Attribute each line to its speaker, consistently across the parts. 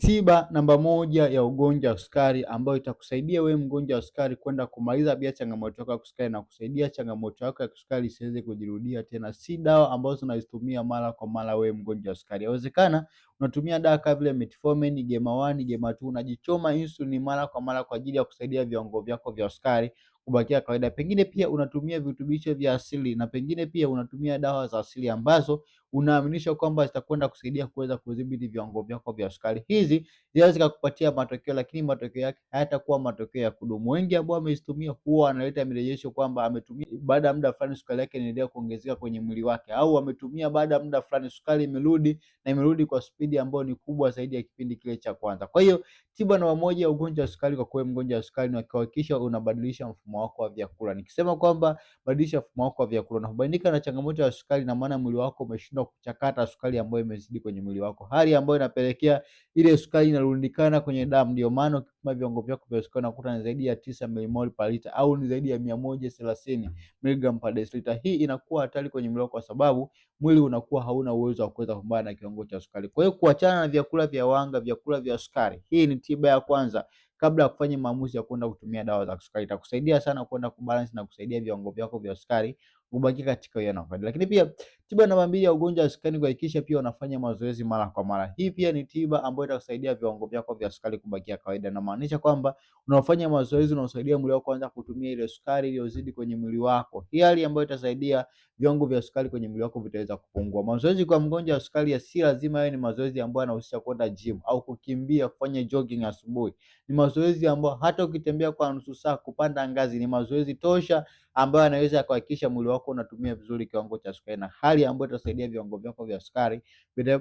Speaker 1: tiba namba moja ya ugonjwa wa sukari ambayo itakusaidia wewe mgonjwa wa sukari kwenda kumaliza pia changamoto yako ya kisukari na kusaidia changamoto yako ya kisukari isiweze kujirudia tena. Si dawa ambazo unazitumia mara kwa mara wewe mgonjwa wa sukari. Yawezekana unatumia dawa kama vile Metformin, Gema-1, Gema-2, unajichoma insulin mara kwa mara kwa ajili ya kusaidia viwango vyako vya sukari kubakia kawaida. Pengine pia unatumia virutubisho vya asili na pengine pia unatumia dawa za asili ambazo unaaminisha kwamba zitakwenda kusaidia kuweza kudhibiti viwango vyako vya sukari. Hizi zinaweza zikakupatia matokeo, lakini matokeo yake hayatakuwa matokeo ya kudumu. Wengi ambao wamezitumia huwa wanaleta mirejesho kwamba ametumia, baada ya muda fulani sukari yake inaendelea kuongezeka kwenye mwili wake, au ametumia baada ya muda fulani sukari imerudi na imerudi kwa spidi ambayo ni kubwa zaidi ya kipindi kile cha kwanza. Kwa hiyo tiba namba moja ya ugonjwa wa sukari kwa kuwa mgonjwa wa sukari ni kuhakikisha unabadilisha mfumo wako wa vyakula. Nikisema kwamba badilisha mfumo wako wa vyakula, unapobainika na changamoto ya sukari, na maana mwili wako umeshindwa kuchakata sukari ambayo imezidi kwenye mwili wako, hali ambayo inapelekea ile sukari inarundikana kwenye damu. Ndio maana ukipima viwango vyako vya sukari unakuta ni zaidi ya 9 millimole per liter au ni zaidi ya 130 milligram per deciliter. Hii inakuwa hatari kwenye mwili wako kwa sababu mwili unakuwa hauna uwezo wa kuweza kupambana na kiwango cha sukari. Kwa hiyo kuachana na vyakula vya wanga, vyakula vya sukari, hii ni tiba ya kwanza kabla ya kufanya maamuzi ya kwenda kutumia dawa za sukari. Itakusaidia sana kwenda kubalance na kusaidia viwango vyako vya sukari kubaki katika uwiano wa kawaida. Lakini pia tiba namba mbili ya ugonjwa wa sukari ni kuhakikisha pia unafanya mazoezi mara kwa mara. Hii pia ni tiba ambayo itakusaidia viwango vyako vya sukari kubakia kawaida. Inamaanisha kwamba unafanya mazoezi unasaidia mwili wako kuanza kutumia ile sukari iliyozidi kwenye mwili wako. Hii hali ambayo itasaidia viwango vya sukari kwenye mwili wako vitaweza kupungua. Mazoezi kwa mgonjwa wa sukari si lazima yawe ni mazoezi ambayo yanahusisha kwenda gym au kukimbia, kufanya jogging asubuhi. Ni mazoezi ambayo hata ukitembea kwa nusu saa, kupanda ngazi, ni mazoezi tosha ambayo yanaweza kuhakikisha mwili wako unatumia vizuri kiwango cha sukari, na hali ambayo itasaidia viwango vyako vya sukari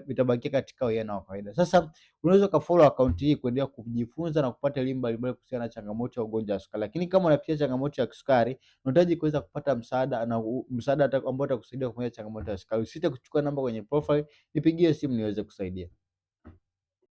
Speaker 1: vitabakia katika uwiano wa kawaida. Sasa unaweza kufollow account hii kuendelea kujifunza na kupata elimu mbalimbali kuhusiana na changamoto ya ugonjwa wa sukari. Lakini kama unapitia changamoto ya kisukari, unahitaji kuweza kupata msaada ambao utakusaidia kufanya changamoto ya sukari, usisite kuchukua namba kwenye profile, nipigie simu niweze kusaidia.